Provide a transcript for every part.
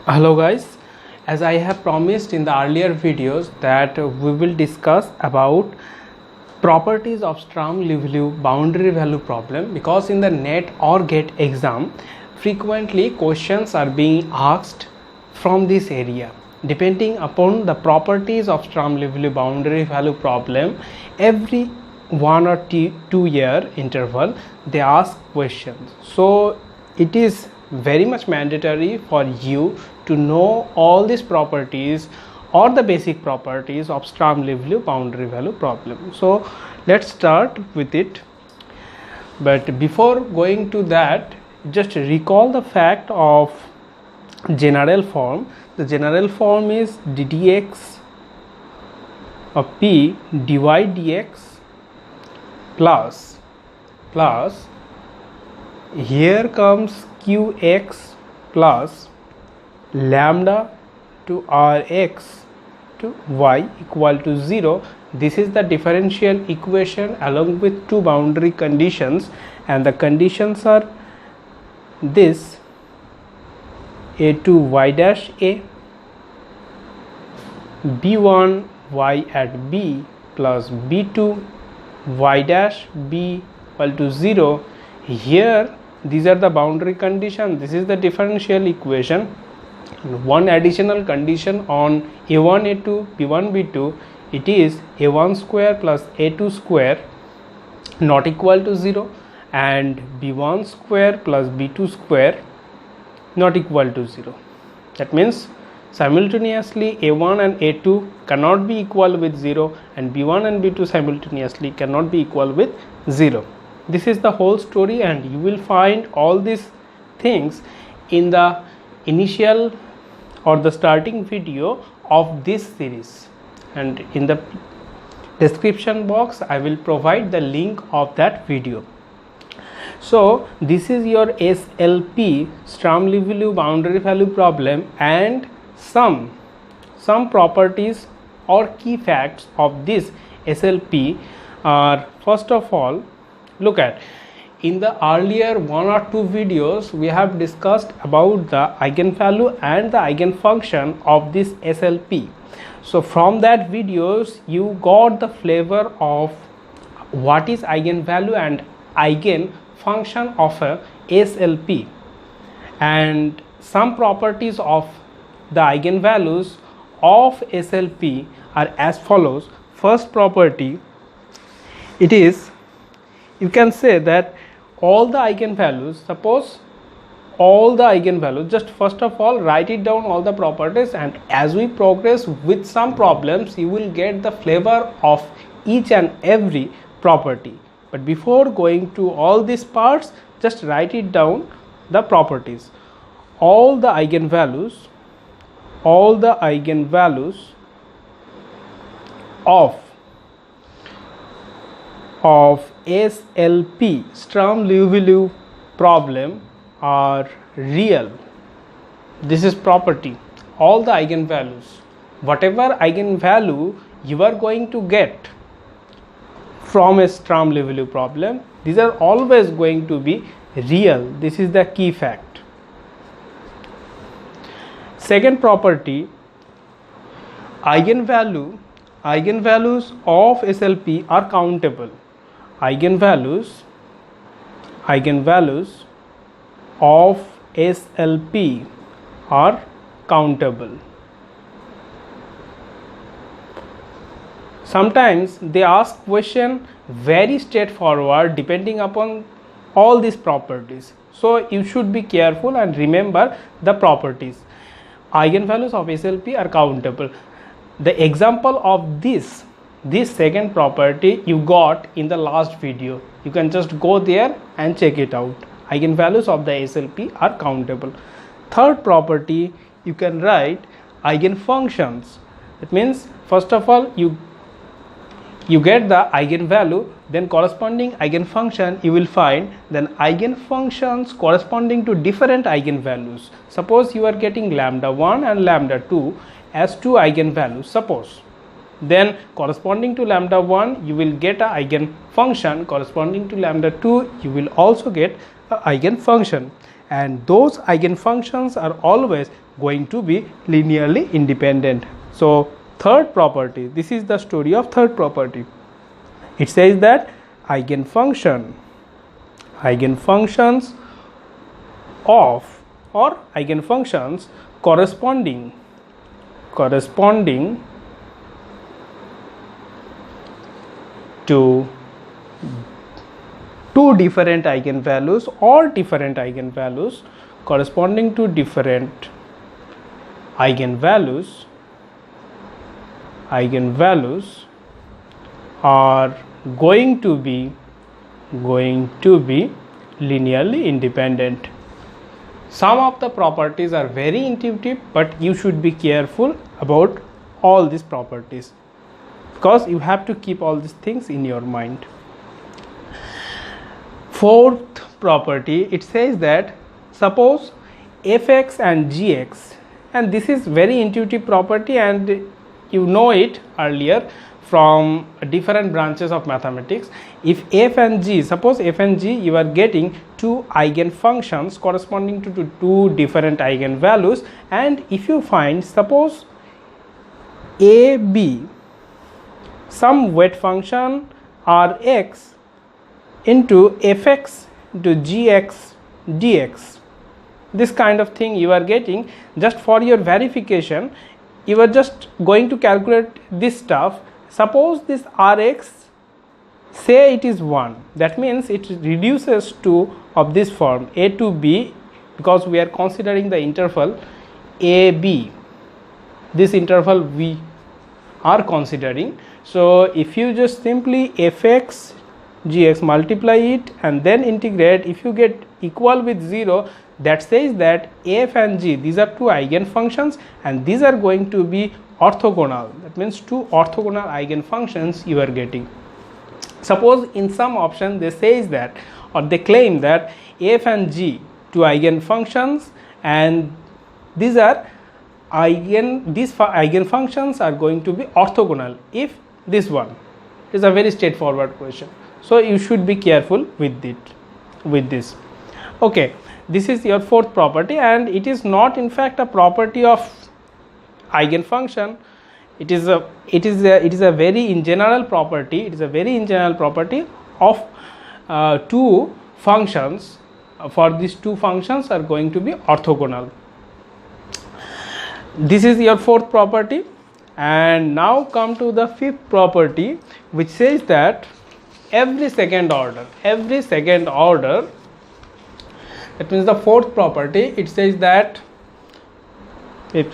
Hello guys, as I have promised in the earlier videos that we will discuss about properties of Sturm-Liouville boundary value problem, because in the NET or GATE exam frequently questions are being asked from this area. Depending upon the properties of Sturm-Liouville boundary value problem, every 1 or 2 year interval they ask questions. So it is very much mandatory for you to know all these properties or the basic properties of Sturm-Liouville boundary value problem. So let's start with it, but before going to that, just recall the fact of general form. The general form is ddx of p dy dx plus here comes qx plus lambda to rx to y equal to 0. This is the differential equation along with two boundary conditions, and the conditions are this: a2 y dash a, b1 y at b plus b2 y dash b equal to 0. Here these are the boundary condition, this is the differential equation. One additional condition on a1 a2 b1 b2, it is a1 square plus a2 square not equal to 0, and b1 square plus b2 square not equal to 0. That means simultaneously a1 and a2 cannot be equal with 0, and b1 and b2 simultaneously cannot be equal with 0. This is the whole story, and you will find all these things in the initial or the starting video of this series, and in the description box I will provide the link of that video. So this is your SLP, Sturm-Liouville boundary value problem, and some properties or key facts of this SLP are, first of all, look at, in the earlier 1 or 2 videos we have discussed about the eigenvalue and the eigenfunction of this SLP. So from that videos you got the flavor of what is eigenvalue and eigenfunction of a SLP, and some properties of the eigenvalues of SLP are as follows. First property, it is, you can say that all the eigenvalues, suppose all the eigenvalues, just first of all write it down all the properties, and as we progress with some problems you will get the flavor of each and every property. But before going to all these parts, just write it down, the properties. All the eigenvalues of SLP, Sturm-Liouville problem, are real. This is property. All the eigenvalues, whatever eigenvalue you are going to get from a Sturm-Liouville problem, these are always going to be real. This is the key fact. Second property, eigenvalues of SLP are countable. Eigenvalues of SLP are countable. Sometimes they ask question very straightforward depending upon all these properties, so you should be careful and remember the properties. Eigenvalues of SLP are countable. The example of this second property you got in the last video, you can just go there and check it out. Eigenvalues of the SLP are countable. Third property, you can write eigenfunctions. It means first of all you get the eigenvalue, then corresponding eigenfunction you will find, then eigenfunctions corresponding to different eigenvalues. Suppose you are getting lambda 1 and lambda 2 as two eigenvalues, suppose, then corresponding to lambda 1 you will get a eigenfunction, corresponding to lambda 2 you will also get a eigenfunction. and those eigenfunctions are always going to be linearly independent. So third property, this is the story of third property. It says that eigenfunctions of or eigenfunctions corresponding to two different eigenvalues or different eigenvalues corresponding to different eigenvalues are going to be linearly independent. Some of the properties are very intuitive, but you should be careful about all these properties because you have to keep all these things in your mind. Fourth property, it says that suppose fx and gx, and this is very intuitive property and you know it earlier from different branches of mathematics. If f and g, suppose f and g, you are getting two eigenfunctions corresponding to two different eigenvalues, and if you find suppose a b some weight function r x into fx into gx dx, this kind of thing you are getting, just for your verification you are just going to calculate this stuff. Suppose this rx, say it is 1, that means it reduces to of this form a to b, because we are considering the interval a b, this interval we are considering. So if you just simply fx gx multiply it and then integrate, if you get equal with 0, that says that f and g, these are two eigenfunctions and these are going to be orthogonal. That means two orthogonal eigenfunctions you are getting. Suppose in some option they says that, or they claim that f and g two eigenfunctions and these are eigenfunctions are going to be orthogonal if this one. Is a very straightforward question, so you should be careful with this. Okay, this is your fourth property, and it is not in fact a property of eigenfunction. It is a very in general property. It is a very in general property of two functions. For these two functions are going to be orthogonal. This is your fourth property, and now come to the fifth property, which says that every second order, that means the fourth property, it says that every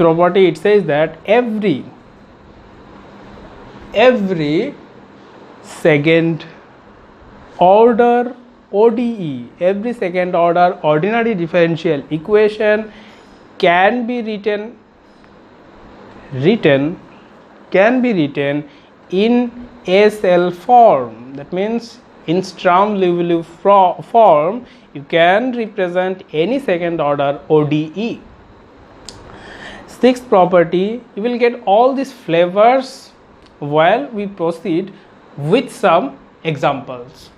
second order ODE, every second order ordinary differential equation can be written in SL form. That means in Sturm-Liouville form you can represent any second order ODE. Sixth property, you will get all these flavors while we proceed with some examples.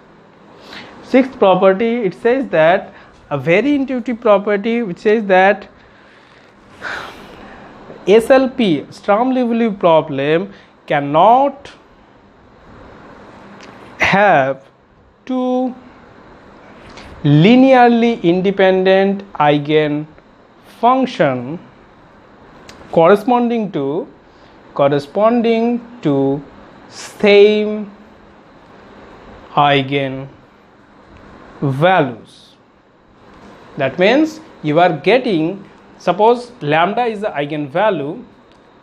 Sixth property, it says that a very intuitive property which says that SLP, Sturm-Liouville problem, cannot have two linearly independent eigenfunction corresponding to same eigenvalues. That means you are getting, suppose lambda is the eigenvalue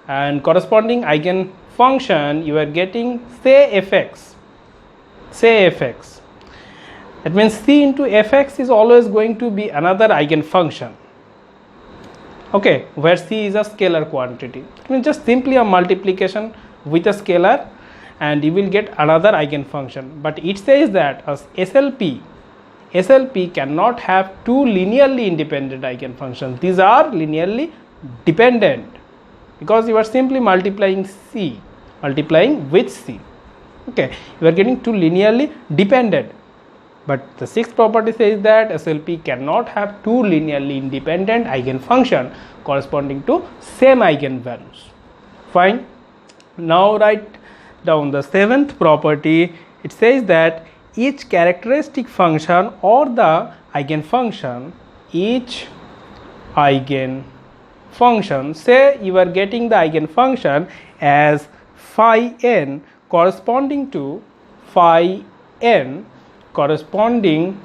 and corresponding eigenfunction you are getting say fx. That means c into fx is always going to be another eigenfunction, okay, where c is a scalar quantity. It means just simply a multiplication with a scalar and you will get another eigenfunction. But it says that as SLP cannot have two linearly independent eigenfunctions. These are linearly dependent because you are simply multiplying with c. Okay, you are getting two linearly dependent. But the sixth property says that SLP cannot have two linearly independent eigenfunction corresponding to same eigenvalues. Fine. Now write down the seventh property. It says that each characteristic function or the eigenfunction, each eigenfunction, say you are getting the eigenfunction as phi n corresponding to phi n corresponding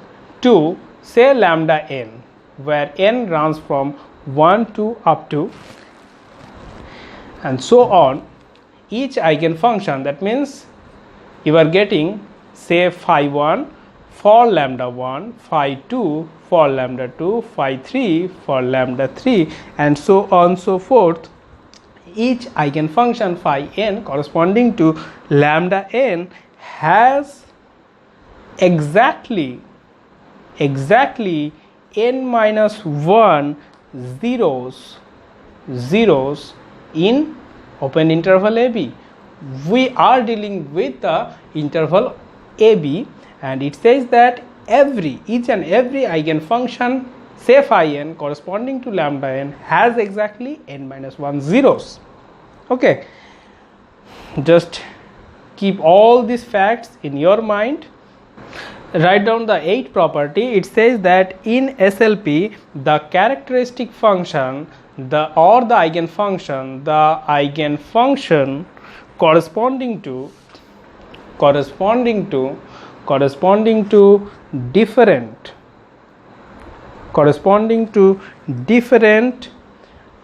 to say lambda n, where n runs from 1 to up to and so on. Each eigenfunction, that means you are getting say phi 1 for lambda 1, phi 2 for lambda 2, phi 3 for lambda 3, and so on so forth. Each eigenfunction phi n corresponding to lambda n has exactly n minus 1 zeros in open interval AB. We are dealing with the interval AB, and it says that each and every eigenfunction say phi n corresponding to lambda n has exactly n minus 1 zeros. Okay, just keep all these facts in your mind. Write down the eighth property. It says that in SLP the characteristic function or the eigenfunction corresponding to different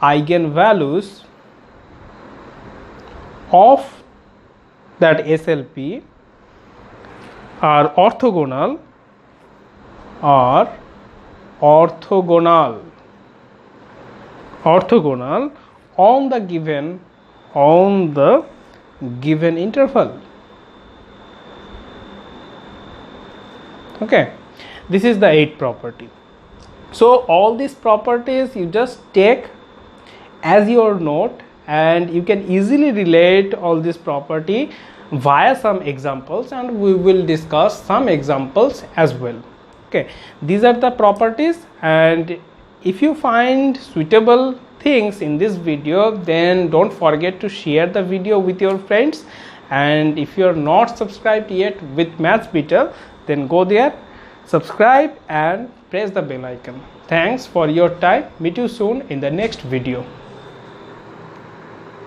eigenvalues of that SLP are orthogonal on the given interval. Okay, this is the eighth property. So all these properties you just take as your note, and you can easily relate all this property via some examples, and we will discuss some examples as well. Okay, these are the properties, and if you find suitable things in this video, then don't forget to share the video with your friends. And if you are not subscribed yet with Maths Beater, then go there, subscribe and press the bell icon. Thanks for your time. Meet you soon in the next video.